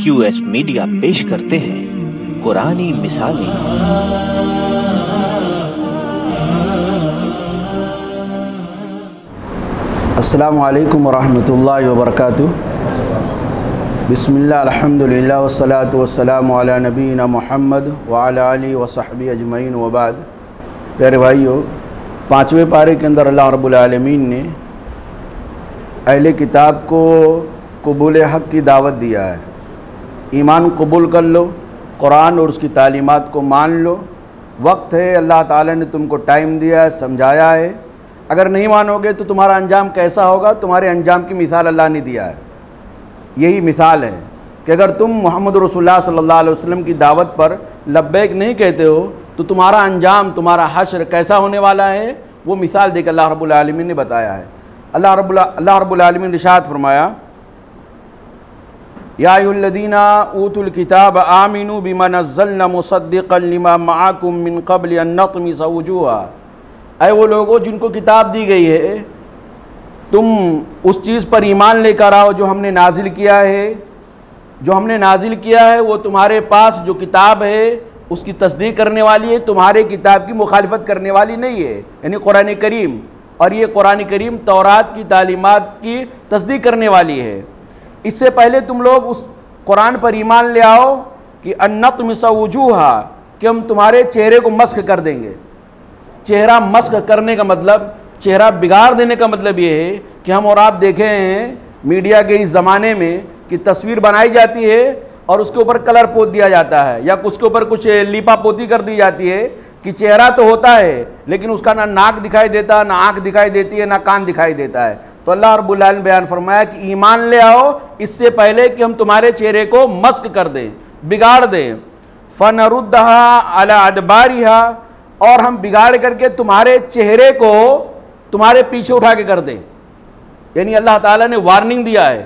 QS media पेश करते हैं कुरानी मिसालें। अस्सलामु अलैकुम वरहमतुल्लाहि वबरकातुहू। बिस्मिल्लाह अल्हम्दुलिल्लाह वस्सलातु वस्सलामु अला नबीना मुहम्मद व अला आलिहि व सहबिहि अजमईन व बाद। प्यारे भाइयों, 5वें पारे के अंदर अल्लाह रब्बुल आलमीन ने अहले किताब को कबूल हक़ की दावत दिया है। ईमान कबूल कर लो, कुरान और उसकी तालीमात को मान लो। वक्त है, अल्लाह ताला ने तुमको टाइम दिया है, समझाया है। अगर नहीं मानोगे तो तुम्हारा अंजाम कैसा होगा, तुम्हारे अंजाम की मिसाल अल्लाह ने दिया है। यही मिसाल है कि अगर तुम मोहम्मद रसूलुल्लाह सल्लल्लाहु अलैहि वसल्लम की दावत पर लब्बैक नहीं कहते हो तो तुम्हारा अंजाम, तुम्हारा हश्र कैसा होने वाला है, वो मिसाल देकर अल्लाह रब्बुल आलमीन ने बताया है। अल्लाह रब्बुल आलमीन ने इरशाद फरमाया, या अय्युहल्लज़ीना ऊतुल किताब आमिनू बिमा नज़्ज़लना मुसद्दिक़न लिमा मअकुम मिन क़ब्ल अन नतमिसा वुजूहा। ऐ वो लोगों जिनको किताब दी गई है, तुम उस चीज़ पर ईमान लेकर आओ जो हमने नाजिल किया है। जो हमने नाजिल किया है वो तुम्हारे पास जो किताब है उसकी तस्दीक करने वाली है, तुम्हारे किताब की मुखालिफत करने वाली नहीं है, यानी कुरान करीम। और ये कुरान करीम तौरात की तालीमात की तस्दीक करने वाली है। इससे पहले तुम लोग उस कुरान पर ईमान ले आओ कि अन्नतमिसा वुजूहा, कि हम तुम्हारे चेहरे को मस्ख कर देंगे। चेहरा मस्ख करने का मतलब, चेहरा बिगाड़ देने का मतलब ये है कि हम और आप देखे हैं मीडिया के इस ज़माने में कि तस्वीर बनाई जाती है और उसके ऊपर कलर पोत दिया जाता है या उसके ऊपर कुछ लिपा पोती कर दी जाती है कि चेहरा तो होता है लेकिन उसका ना नाक दिखाई देता, ना आँख दिखाई देती है, ना कान दिखाई देता है। तो अल्लाह रब्बुल आलमीन बयान फरमाया कि ईमान ले आओ इससे पहले कि हम तुम्हारे चेहरे को मस्क कर दें, बिगाड़ दें। फनरुद्दहा अला अदबारिहा, और हम बिगाड़ करके तुम्हारे चेहरे को तुम्हारे पीछे उठा के कर दें। यानी अल्लाह ताला ने वार्निंग दिया है,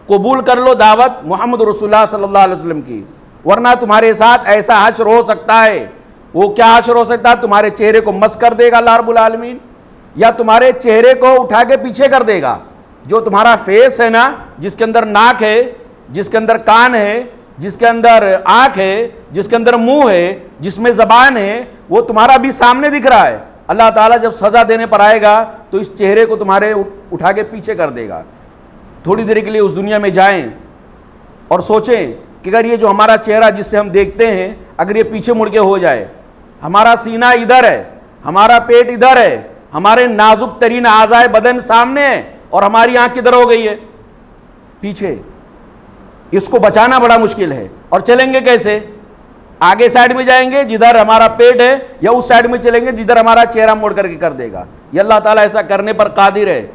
कबूल कर लो दावत मोहम्मद रसूलुल्लाह सल्लल्लाहु अलैहि वसल्लम की, वरना तुम्हारे साथ ऐसा हश्र हो सकता है। वो क्या हश्र हो सकता है? तुम्हारे चेहरे को मस्क कर देगा अल्लाह रब्बुल आलमीन, या तुम्हारे चेहरे को उठा के पीछे कर देगा। जो तुम्हारा फेस है ना, जिसके अंदर नाक है, जिसके अंदर कान है, जिसके अंदर आँख है, जिसके अंदर मुंह है, जिसमें ज़बान है, वो तुम्हारा भी सामने दिख रहा है। अल्लाह ताला जब सज़ा देने पर आएगा तो इस चेहरे को तुम्हारे उठा के पीछे कर देगा। थोड़ी देर के लिए उस दुनिया में जाएं और सोचें कि अगर ये जो हमारा चेहरा जिससे हम देखते हैं, अगर ये पीछे मुड़ के हो जाए, हमारा सीना इधर है, हमारा पेट इधर है, हमारे नाजुक तरीन आज़ाए बदन सामने है और हमारी आँख किधर हो गई है? पीछे। इसको बचाना बड़ा मुश्किल है। और चलेंगे कैसे? आगे साइड में जाएंगे जिधर हमारा पेट है, या उस साइड में चलेंगे जिधर हमारा चेहरा मोड़ करके कर देगा। ये अल्लाह ताला ऐसा करने पर कादिर है।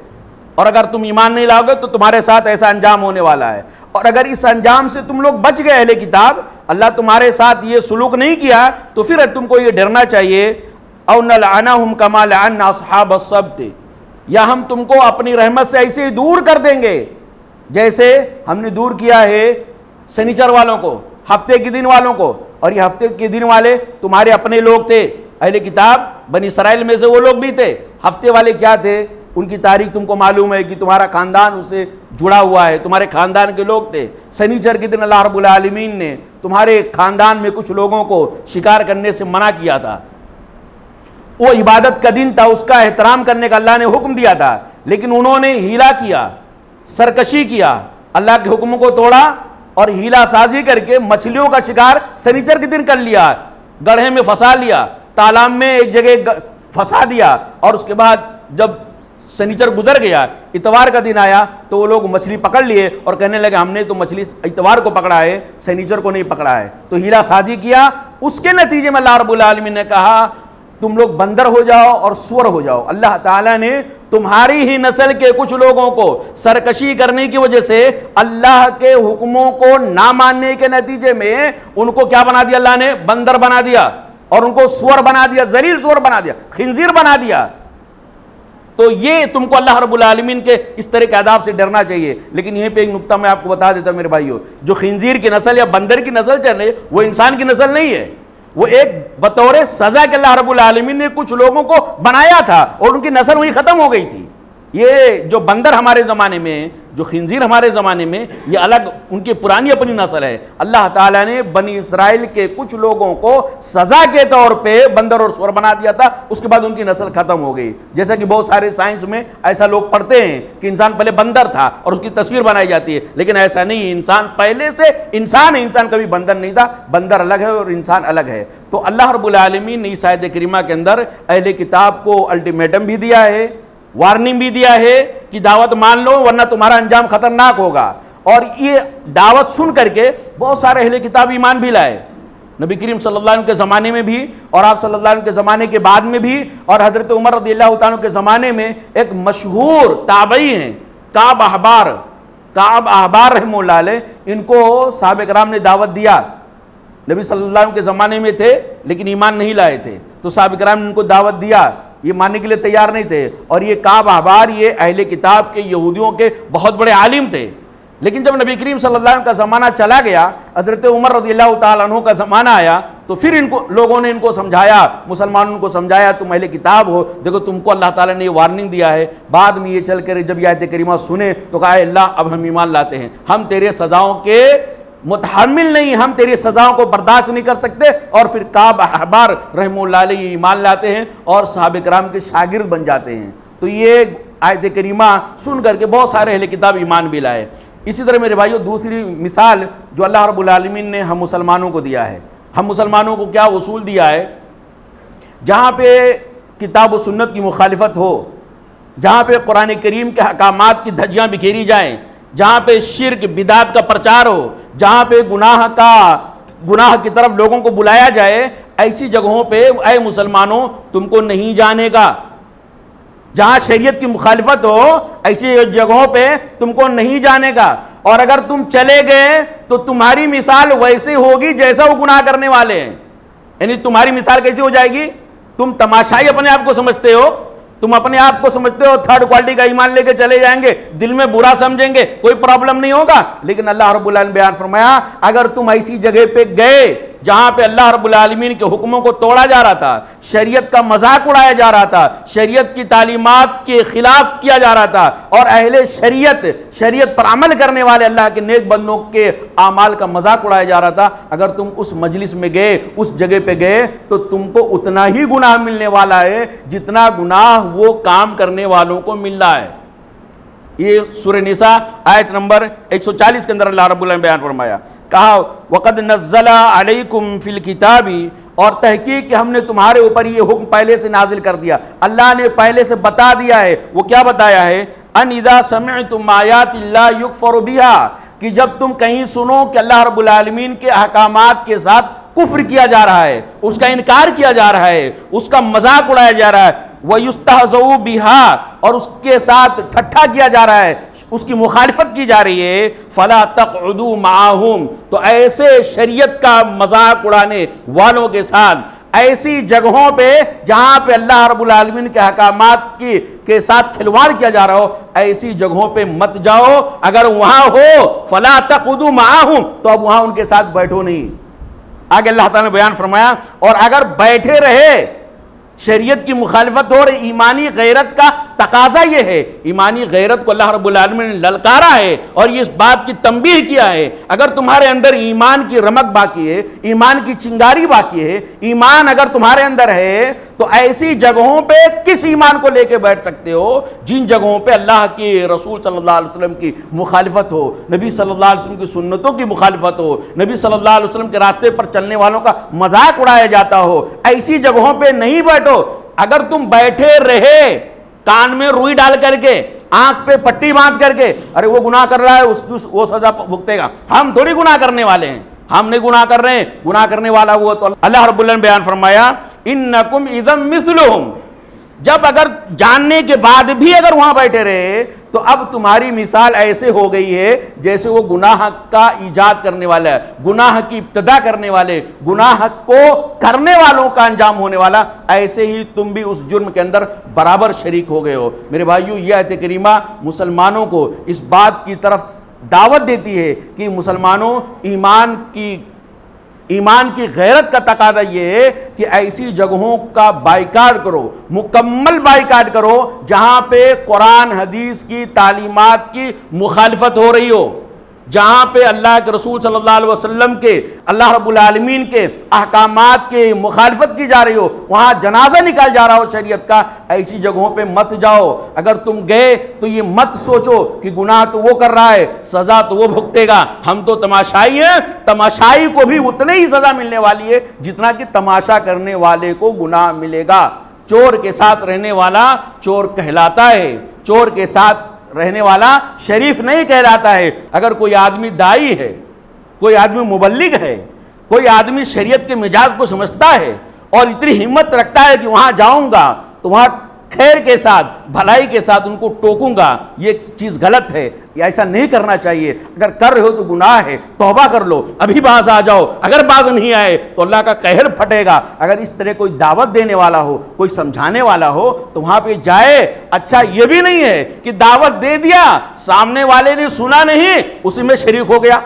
और अगर तुम ईमान नहीं लाओगे तो तुम्हारे साथ ऐसा अंजाम होने वाला है। और अगर इस अंजाम से तुम लोग बच गए अहले किताब, अल्लाह तुम्हारे साथ ये सुलूक नहीं किया, तो फिर तुमको ये डरना चाहिए, औ नलअनहुम कमा लअन्ना अस्हाबस सब्त, या हम तुमको अपनी रहमत से ऐसे ही दूर कर देंगे जैसे हमने दूर किया है शनिचर वालों को, हफ्ते के दिन वालों को। और ये हफ्ते के दिन वाले तुम्हारे अपने लोग थे, अहले किताब बनी इसराइल में से वो लोग भी थे। हफ्ते वाले क्या थे, उनकी तारीख तुमको मालूम है कि तुम्हारा खानदान उससे जुड़ा हुआ है, तुम्हारे खानदान के लोग थे। शनिचर के दिन अल्लाह रब्बुल आलमीन ने तुम्हारे खानदान में कुछ लोगों को शिकार करने से मना किया था। वो इबादत का दिन था, उसका एहतराम करने का अल्लाह ने हुक्म दिया था, लेकिन उन्होंने हीला किया, सरकशी किया, अल्लाह के हुक्म को तोड़ा और हीला साजी करके मछलियों का शिकार शनिचर के दिन कर लिया, गड्ढे में फंसा लिया, तालाब में एक जगह फंसा दिया। और उसके बाद जब शनिचर गुजर गया, इतवार का दिन आया, तो वो लोग मछली पकड़ लिए और कहने लगे हमने तो मछली इतवार को पकड़ा है, शनिचर को नहीं पकड़ा है। तो हीला साजी किया। उसके नतीजे में अल्लाह रब्बुल आलमीन ने कहा तुम लोग बंदर हो जाओ और सुअर हो जाओ। अल्लाह ताला ने तुम्हारी ही नस्ल के कुछ लोगों को सरकशी करने की वजह से, अल्लाह के हुक्मों को ना मानने के नतीजे में उनको क्या बना दिया? अल्लाह ने बंदर बना दिया और उनको सुअर बना दिया, जलील सुअर बना दिया, खिंजीर बना दिया। तो ये तुमको अल्लाह रब्बुल आलमीन के इस तरह के आदाब से डरना चाहिए। लेकिन यहीं पे एक नुक्ता मैं आपको बता देता हूं मेरे भाइयों, जो खिंजीर की नस्ल या बंदर की नस्ल चल रही है वो इंसान की नस्ल नहीं है। वो एक बतौर सजा के अल्लाह रब्बुल आलमीन ने कुछ लोगों को बनाया था और उनकी नस्ल वहीं खत्म हो गई थी। ये जो बंदर हमारे ज़माने में जो खिंजीर हमारे ज़माने में, ये अलग उनकी पुरानी अपनी नस्ल है। अल्लाह ताला ने बनी इसराइल के कुछ लोगों को सज़ा के तौर पे बंदर और सुअर बना दिया था, उसके बाद उनकी नस्ल ख़त्म हो गई। जैसा कि बहुत सारे साइंस में ऐसा लोग पढ़ते हैं कि इंसान पहले बंदर था और उसकी तस्वीर बनाई जाती है, लेकिन ऐसा नहीं, इंसान पहले से इंसान है, इंसान कभी बंदर नहीं था। बंदर अलग है और इंसान अलग है। तो अल्लाह रब्बुल आलमीन ने इस आयत करीमा के अंदर अहले किताब को अल्टीमेटम भी दिया है, वार्निंग भी दिया है कि दावत मान लो वरना तुम्हारा अंजाम खतरनाक होगा। और ये दावत सुन करके बहुत सारे अहले किताब ईमान भी लाए, नबी करीम सल्लल्लाहु अलैहि वसल्लम के ज़माने में भी और आप सल्लल्लाहु अलैहि वसल्लम के ज़माने के बाद में भी। और हज़रत उमर रज़ियल्लाहु ताला के ज़माने में एक मशहूर ताबई हैं काब अहबार रहमतुल्लाह अलैह, इनको साहबे कराम ने दावत दिया। नबी सल्लल्लाहु अलैहि वसल्लम के ज़माने में थे लेकिन ईमान नहीं लाए थे, तो साहबे कराम ने उनको दावत दिया, ये मानने के लिए तैयार नहीं थे। और ये काब अहबार ये अहले किताब के यहूदियों के बहुत बड़े आलिम थे। लेकिन जब नबी करीम सल्लल्लाहु अलैहि वसल्लम का ज़माना चला गया, हज़रत उमर रज़ियल्लाहु ताला अन्हु का ज़माना आया, तो फिर लोगों ने इनको समझाया, मुसलमानों को समझाया, तुम अहले किताब हो, देखो तुमको अल्लाह ताला ने ये वार्निंग दिया है। बाद में ये चल कर जब ये आयत करीमा सुने तो कहा अल्लाह अब हम ईमान लाते हैं, हम तेरे सज़ाओं के मुतहम्मिल नहीं, हम तेरी सज़ाओं को बर्दाश्त नहीं कर सकते। और फिर काब अहबार रहमतुल्लाह अलैह ईमान लाते हैं और सहाबे कराम के शागिर्द बन जाते हैं। तो ये आयत करीमा सुन करके बहुत सारे अहले किताब ईमान भी लाए। इसी तरह मेरे भाइयों दूसरी मिसाल जो अल्लाह रब्बुल आलमीन ने हम मुसलमानों को दिया है, हम मुसलमानों को क्या उसूल दिया है, जहाँ पे किताब व सुन्नत की मुखालिफत हो, जहाँ पे कुरान करीम के अहकामात की धज्जियाँ बिखेरी जाएँ, जहाँ पे शिर्क बिदात का प्रचार हो, जहाँ पे गुनाह की तरफ लोगों को बुलाया जाए, ऐसी जगहों पे ऐ मुसलमानों तुमको नहीं जाने का। जहाँ शरीयत की मुखालिफत हो ऐसी जगहों पे तुमको नहीं जाने का। और अगर तुम चले गए तो तुम्हारी मिसाल वैसे होगी जैसा वो गुनाह करने वाले हैं। यानी तुम्हारी मिसाल कैसी हो जाएगी, तुम तमाशाई अपने आप को समझते हो, तुम अपने आप को समझते हो थर्ड क्वालिटी का ईमान लेके चले जाएंगे, दिल में बुरा समझेंगे, कोई प्रॉब्लम नहीं होगा। लेकिन अल्लाह रब्बुल आलमीन बयान फरमाया, अगर तुम ऐसी जगह पे गए जहां पे अल्लाह रब्बुल आलमीन के हुक्मों को तोड़ा जा रहा था, शरीयत का मजाक उड़ाया जा रहा था, शरीयत की तालीमात के खिलाफ किया जा रहा था, और अहले शरीयत पर अमल करने वाले अल्लाह के नेक बंदों के आमाल का मजाक उड़ाया जा रहा था, अगर तुम उस मजलिस में गए, उस जगह पे गए, तो तुमको उतना ही गुनाह मिलने वाला है जितना गुनाह वो काम करने वालों को मिल रहा है। ये सूरह निसा आयत नंबर 140 के अंदर अल्लाह रब्बुल आलमीन बयान फरमाया, कहा वक़द नज़्ज़ला अलैकुम फिल किताबी, और तहकीक कि हमने तुम्हारे ऊपर ये हुक्म पहले से नाजिल कर दिया, अल्लाह ने पहले से बता दिया है। वो क्या बताया है, अन इज़ा समिअतुम आयातिल्लाहि युकफ़रु बिहा, कि जब तुम कहीं सुनो कि अल्लाह रब्बुल आलमीन के अहकामात के साथ कुफ्र किया जा रहा है, उसका इनकार किया जा रहा है, उसका मजाक उड़ाया जा रहा है, वयुस्तहज़ऊ बिहा, और उसके साथ ठट्ठा किया जा रहा है, उसकी मुखालिफत की जा रही है, फला तक़उदू माअहुम, तो ऐसे शरीयत का मजाक उड़ाने वालों के साथ ऐसी जगहों पे जहां पे अल्लाह रब्बुल आलमीन के अहकामात के साथ खिलवाड़ किया जा रहा हो, ऐसी जगहों पे मत जाओ। अगर वहां हो फला तक़उदू माअहुम, तो अब वहां उनके साथ बैठो नहीं। आगे अल्लाह ताला ने बयान फरमाया, और अगर बैठे रहे, शरीयत की मुखालिफत हो रही, ईमानी गैरत का तकाजा ये है, ईमानी गैरत को अल्लाह रब्बुल आलमीन ने ललकारा है और ये इस बात की तंबीह किया है, अगर तुम्हारे अंदर ईमान की रमक बाकी है, ईमान की चिंगारी बाकी है, ईमान अगर तुम्हारे अंदर है, तो ऐसी जगहों पे किस ईमान को लेके बैठ सकते हो जिन जगहों पे अल्लाह के रसूल सल्लल्लाहु अलैहि वसल्लम की मुखालिफत हो, नबी सल्लल्लाहु अलैहि वसल्लम की सुन्नतों की मुखालिफत हो, नबी सल्लल्लाहु अलैहि वसल्लम के रास्ते पर चलने वालों का मजाक उड़ाया जाता हो, ऐसी जगहों पे नहीं बैठो। अगर तुम बैठे रहे कान में रुई डाल करके, आंख पे पट्टी बांध करके, अरे वो गुनाह कर रहा है उसकी वो सजा भुगतेगा, हम थोड़ी गुनाह करने वाले हैं, हम नहीं गुनाह कर रहे हैं, गुनाह करने वाला वो तो अल्लाह रब्बुल आलमीन बयान फरमाया, इन्नकुम इज़म मिस्लुहुम, जब अगर जानने के बाद भी अगर वहां बैठे रहे तो अब तुम्हारी मिसाल ऐसे हो गई है जैसे वो गुनाह का ईजाद करने वाला है, गुनाह की इब्तिदा करने वाले, गुनाह को करने वालों का अंजाम होने वाला, ऐसे ही तुम भी उस जुर्म के अंदर बराबर शरीक हो गए हो। मेरे भाइयों, यह आयत करीमा मुसलमानों को इस बात की तरफ दावत देती है कि मुसलमानों ईमान की गैरत का तकादा ये है कि ऐसी जगहों का बाइकाट करो, मुकम्मल बाइकाट करो जहां पे कुरान हदीस की तालीमात की मुखालिफत हो रही हो, जहां पे अल्लाह के रसूल सल्लल्लाहु अलैहि वसल्लम के, अल्लाह रब्बुल आलमीन के अहकामात के मुखालिफत की जा रही हो, वहां जनाजा निकाल जा रहा हो शरीयत का, ऐसी जगहों पे मत जाओ। अगर तुम गए तो ये मत सोचो कि गुनाह तो वो कर रहा है, सजा तो वो भुगतेगा, हम तो तमाशाई हैं, तमाशाई को भी उतने ही सजा मिलने वाली है जितना कि तमाशा करने वाले को गुनाह मिलेगा। चोर के साथ रहने वाला चोर कहलाता है, चोर के साथ रहने वाला शरीफ नहीं कहलाता है। अगर कोई आदमी दाई है, कोई आदमी मुबल्लिग है, कोई आदमी शरीयत के मिजाज को समझता है और इतनी हिम्मत रखता है कि वहां जाऊंगा तो वहां खैर के साथ, भलाई के साथ उनको टोकूंगा, ये चीज गलत है, ऐसा नहीं करना चाहिए। अगर कर रहे हो तो गुनाह है, तौबा कर लो, अभी बाज आ जाओ। अगर बाज नहीं आए तो अल्लाह का कहर फटेगा। अगर इस तरह कोई दावत देने वाला हो, कोई समझाने वाला हो तो वहां पे जाए। अच्छा ये भी नहीं है कि दावत दे दिया, सामने वाले ने सुना नहीं, उसी में शरीक हो गया,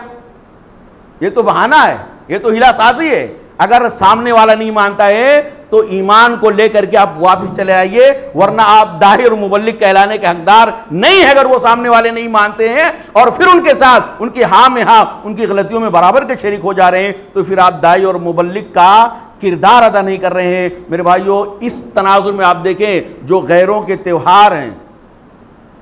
ये तो बहाना है, ये तो हिलासाजी है। अगर सामने वाला नहीं मानता है तो ईमान को लेकर के आप वापस चले आइए, वरना आप दाही और मुबल्लिग कहलाने के हकदार नहीं है। अगर वो सामने वाले नहीं मानते हैं और फिर उनके साथ उनकी हाँ में हाँ, उनकी गलतियों में बराबर के शरीक हो जा रहे हैं, तो फिर आप दाई और मुबल्लिग का किरदार अदा नहीं कर रहे हैं। मेरे भाइयों, इस तनाजुर में आप देखें, जो गैरों के त्यौहार हैं,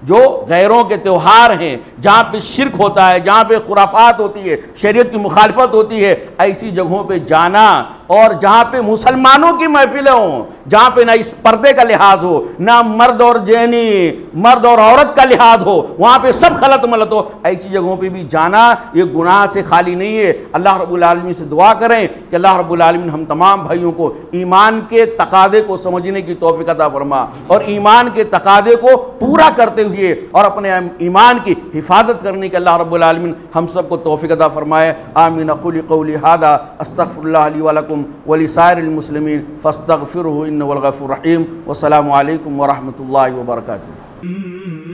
जो गैरों के त्यौहार हैं, जहां पे शिरक होता है, जहां पे खुराफात होती है, शरीयत की मुखालफत होती है, ऐसी जगहों पे जाना, और जहां पे मुसलमानों की महफिलें हों, जहां पे ना इस पर्दे का लिहाज हो, ना मर्द और जैनी, मर्द और औरत का लिहाज हो, वहां पे सब खलत मलत हो, ऐसी जगहों पे भी जाना ये गुनाह से खाली नहीं है। अल्लाह रब्बुल आलमीन से दुआ करें कि अल्लाह रब्बुल आलमीन हम तमाम भाइयों को ईमान के तकादे को समझने की तौफीक अता फरमा और ईमान के तकादे को पूरा करते हुए और अपने ईमान की हिफाजत करने के अल्लाह रब्बुल आलमीन हम सबको तौफीक अता फरमाए। आमीन। अक़ूलु क़ौली हाज़ा अस्तग़फ़िरुल्लाह ली व लकुम व लिसाइरिल मुस्लिमीन फ़स्तग़फ़िरूहु इन्नहु हुवल गफ़ूरुर रहीम। वस्सलामु अलैकुम व रहमतुल्लाहि व बरकातुहू।